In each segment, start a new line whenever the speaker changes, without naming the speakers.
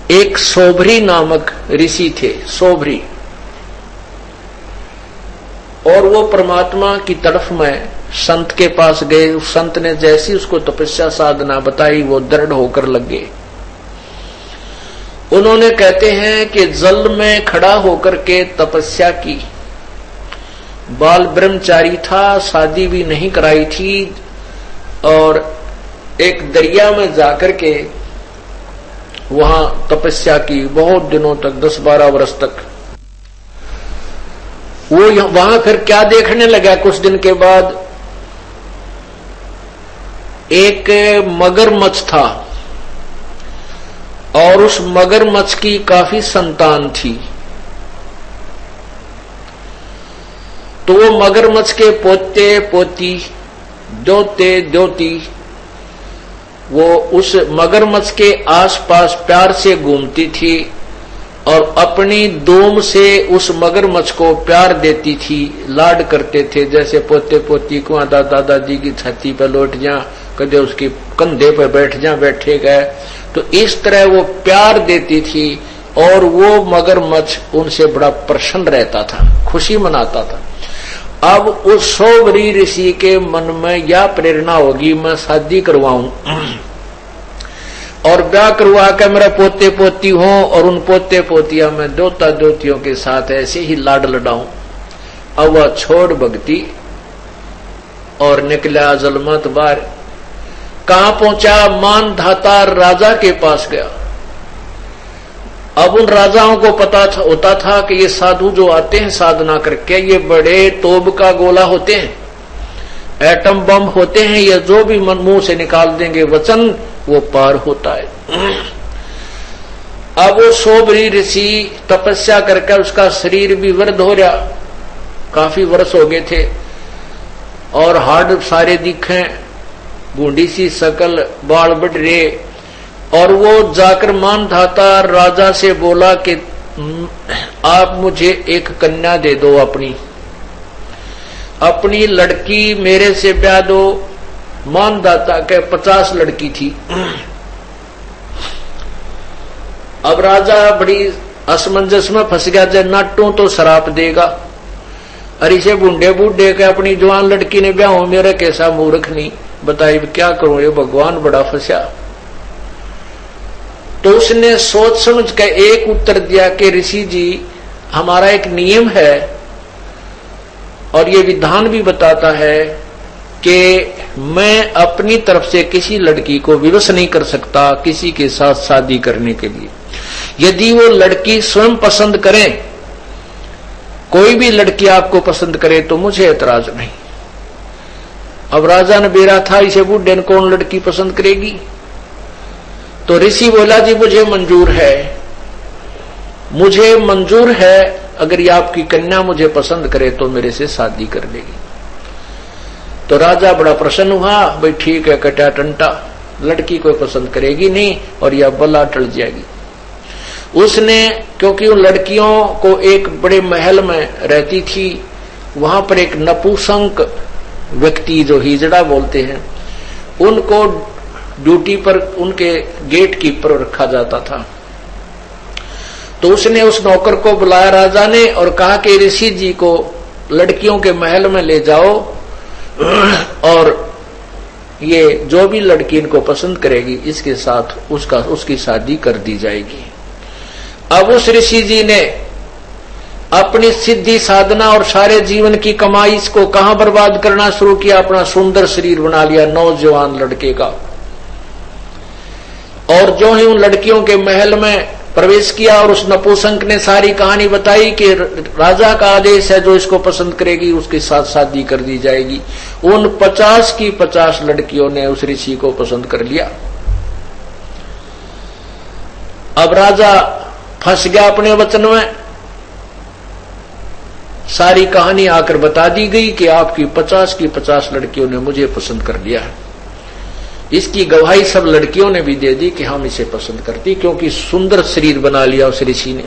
एक सोभरी नामक ऋषि थे, सोभरी, और वो परमात्मा की तरफ में संत के पास गए। उस संत ने जैसी उसको तपस्या साधना बताई वो दृढ़ होकर लग गए। उन्होंने कहते हैं कि जल में खड़ा होकर के तपस्या की। बाल ब्रह्मचारी था, शादी भी नहीं कराई थी, और एक दरिया में जाकर के वहां तपस्या की बहुत दिनों तक, 10-12 वर्ष तक। वो वहां फिर क्या देखने लगा, कुछ दिन के बाद एक मगरमच्छ था और उस मगरमच्छ की काफी संतान थी। तो वो मगरमच्छ के पोते पोती, दोते दोती, वो उस मगरमच्छ के आसपास प्यार से घूमती थी और अपनी दूम से उस मगरमच्छ को प्यार देती थी, लाड करते थे। जैसे पोते पोती को दादाजी की छाती पर लौट जा, कदे उसके कंधे पर बैठ जा, बैठे गए, तो इस तरह वो प्यार देती थी और वो मगरमच्छ उनसे बड़ा प्रसन्न रहता था, खुशी मनाता था। अब उस सोभरी ऋषि के मन में यह प्रेरणा होगी, मैं शादी करवाऊं और ब्याह करवा के मेरा पोते पोती हो और उन पोते पोतिया में दोता दोतियों के साथ ऐसे ही लाड लड़ाऊं। अब वह छोड़ भक्ति और निकला जलमत बार। कहां पहुंचा? मानधाता राजा के पास गया। अब उन राजाओं को पता होता था कि ये साधु जो आते हैं साधना करके, ये बड़े तोब का गोला होते हैं, एटम बम होते हैं, ये जो भी मुंह से निकाल देंगे वचन वो पार होता है। अब वो सोभरी ऋषि तपस्या करके उसका शरीर भी वृद्ध हो रहा, काफी वर्ष हो गए थे, और हाड़ सारे दिखे, बूंदी सी शकल, बाल बढ़ रहे। और वो जाकर मानधाता राजा से बोला कि आप मुझे एक कन्या दे दो, अपनी लड़की मेरे से ब्याह दो। मानधाता के 50 लड़की थी। अब राजा बड़ी असमंजस में फंस गया, जब नाटू तो शराप देगा, अरे से बूढ़े बूढ़े के अपनी जवान लड़की ने ब्याह हो, मेरा कैसा मूर्ख नहीं, बताइए क्या करूं, ये भगवान बड़ा फंसा। तो उसने सोच समझ के एक उत्तर दिया कि ऋषि जी, हमारा एक नियम है और ये विधान भी बताता है कि मैं अपनी तरफ से किसी लड़की को विवश नहीं कर सकता किसी के साथ शादी करने के लिए। यदि वो लड़की स्वयं पसंद करे, कोई भी लड़की आपको पसंद करे तो मुझे एतराज नहीं। अब राजा ने बेरा था, इसे बूढ़े ने कौन लड़की पसंद करेगी? तो ऋषि बोला, जी मुझे मंजूर है, अगर ये आपकी कन्या मुझे पसंद करे तो मेरे से शादी कर लेगी। तो राजा बड़ा प्रसन्न हुआ, भाई ठीक है, कटा टंटा, लड़की को पसंद करेगी नहीं और यह बला टल जाएगी। उसने, क्योंकि उन लड़कियों को एक बड़े महल में रहती थी, वहां पर एक नपुंसक व्यक्ति जो हिजड़ा बोलते हैं, उनको ड्यूटी पर उनके गेट कीपर रखा जाता था। तो उसने उस नौकर को बुलाया राजा ने और कहा कि ऋषि जी को लड़कियों के महल में ले जाओ और ये जो भी लड़की इनको पसंद करेगी इसके साथ उसकी शादी कर दी जाएगी। अब उस ऋषि जी ने अपनी सिद्धि साधना और सारे जीवन की कमाई इसको कहां बर्बाद करना शुरू किया, अपना सुंदर शरीर बना लिया नौजवान लड़के का। और जो ही उन लड़कियों के महल में प्रवेश किया और उस नपुंसक ने सारी कहानी बताई कि राजा का आदेश है, जो इसको पसंद करेगी उसके साथ शादी कर दी जाएगी। उन 50 की 50 लड़कियों ने उस ऋषि को पसंद कर लिया। अब राजा फंस गया अपने वचन में, सारी कहानी आकर बता दी गई कि आपकी 50 की 50 लड़कियों ने मुझे पसंद कर लिया है। इसकी गवाही सब लड़कियों ने भी दे दी कि हम इसे पसंद करती, क्योंकि सुंदर शरीर बना लिया उस ऋषि ने।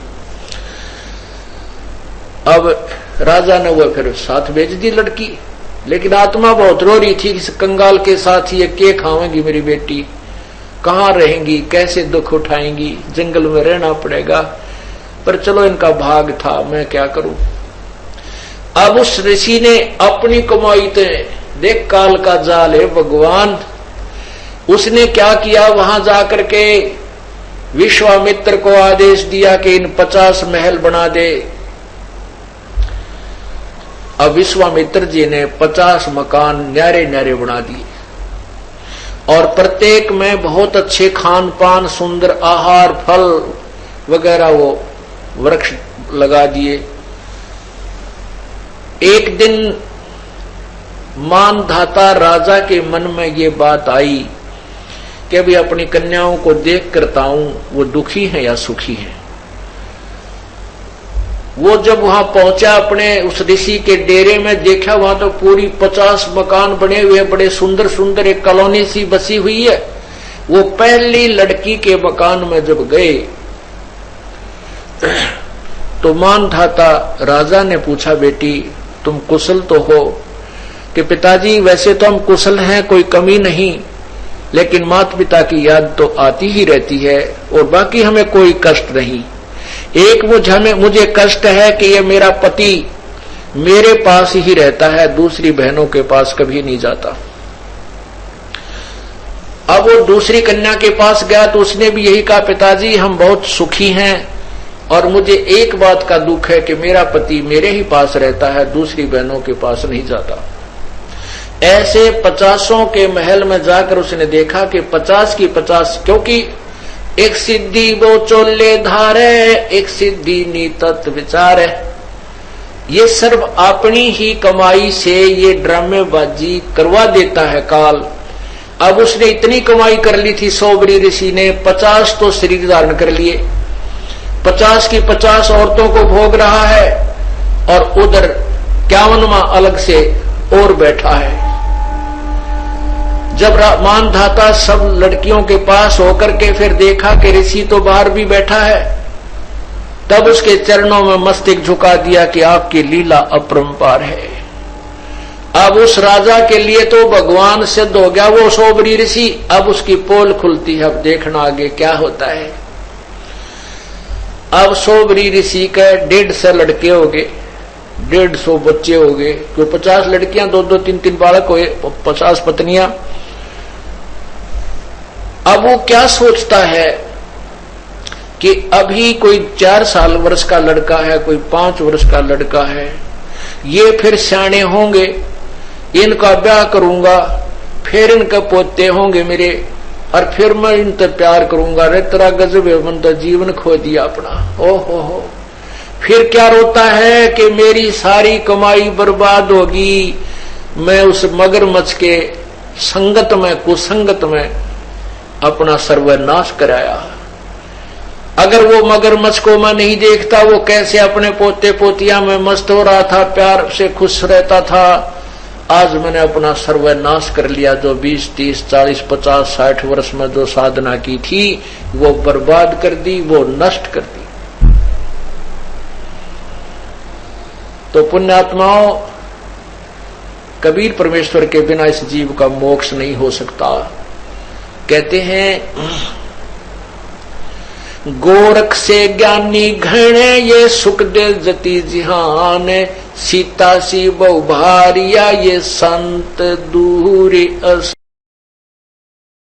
अब राजा ने वो फिर साथ भेज दी लड़की, लेकिन आत्मा बहुत रो रही थी, इस कंगाल के साथ ये के खावेंगी मेरी बेटी, कहाँ रहेंगी, कैसे दुख उठाएंगी, जंगल में रहना पड़ेगा। पर चलो इनका भाग था, मैं क्या करूं। अब उस ऋषि ने अपनी कमाई थे, देख काल का जाल है भगवान, उसने क्या किया, वहां जाकर के विश्वामित्र को आदेश दिया कि इन 50 महल बना दे। अब विश्वामित्र जी ने 50 मकान न्यारे न्यारे बना दिए और प्रत्येक में बहुत अच्छे खान पान, सुंदर आहार, फल वगैरह वो वृक्ष लगा दिए। एक दिन मानधाता राजा के मन में ये बात आई कि अभी अपनी कन्याओं को देख करता हूं, वो दुखी है या सुखी है। वो जब वहां पहुंचा अपने उस ऋषि के डेरे में, देखा वहां तो पूरी 50 मकान बने हुए, बड़े सुंदर सुंदर, एक कॉलोनी सी बसी हुई है। वो पहली लड़की के मकान में जब गए तो मानधाता राजा ने पूछा, बेटी तुम कुशल तो हो? कि पिताजी वैसे तो हम कुशल हैं, कोई कमी नहीं, लेकिन माता पिता की याद तो आती ही रहती है और बाकी हमें कोई कष्ट नहीं। एक मुझे कष्ट है कि ये मेरा पति मेरे पास ही रहता है, दूसरी बहनों के पास कभी नहीं जाता। अब वो दूसरी कन्या के पास गया तो उसने भी यही कहा, पिताजी हम बहुत सुखी हैं और मुझे एक बात का दुख है कि मेरा पति मेरे ही पास रहता है, दूसरी बहनों के पास नहीं जाता। ऐसे 50 के महल में जाकर उसने देखा कि 50 की 50, क्योंकि एक सिद्धि वो चोले धारे, एक सिद्धि नीतत विचार है, ये सर्व अपनी ही कमाई से ये ड्रामेबाजी करवा देता है काल। अब उसने इतनी कमाई कर ली थी, सोबरी ऋषि ने 50 तो शरीर धारण कर लिए, 50 की 50 औरतों को भोग रहा है और उधर 51वां अलग से और बैठा है। जब मानधाता सब लड़कियों के पास होकर के फिर देखा कि ऋषि तो बाहर भी बैठा है, तब उसके चरणों में मस्तक झुका दिया कि आपकी लीला अपरंपार है। अब उस राजा के लिए तो भगवान सिद्ध हो गया वो सोबरी ऋषि। अब उसकी पोल खुलती है, अब देखना आगे क्या होता है। अब सोबरी ऋषि के 150 लड़के हो गए, 150 बच्चे हो गए, क्यों 50 लड़कियां, 2-2, 3-3 बालक हुए, 50 पत्नियां। अब वो क्या सोचता है कि अभी कोई 4 वर्ष का लड़का है, कोई 5 वर्ष का लड़का है, ये फिर सियाने होंगे, इनका ब्याह करूंगा, फिर इनके पोते होंगे मेरे, और फिर मैं इनसे प्यार करूंगा। रे तेरा गजब है, मन तो जीवन खो दिया अपना। ओ हो, फिर क्या रोता है कि मेरी सारी कमाई बर्बाद होगी, मैं उस मगरमच्छ के संगत में, कुसंगत में अपना सर्वनाश कराया। अगर वो मगरमच्छ को मैं नहीं देखता, वो कैसे अपने पोते पोतिया में मस्त हो रहा था, प्यार से खुश रहता था, आज मैंने अपना सर्वनाश कर लिया। जो 20, 30, 40, 50, 60 वर्ष में जो साधना की थी वो बर्बाद कर दी, वो नष्ट कर दी। तो पुण्यात्माओं, कबीर परमेश्वर के बिना इस जीव का मोक्ष नहीं हो सकता। कहते हैं, गोरख से ज्ञानी घणे ये सुख दे जति जिहान, सीता सी बहु भारिया ये संत दूरी अस।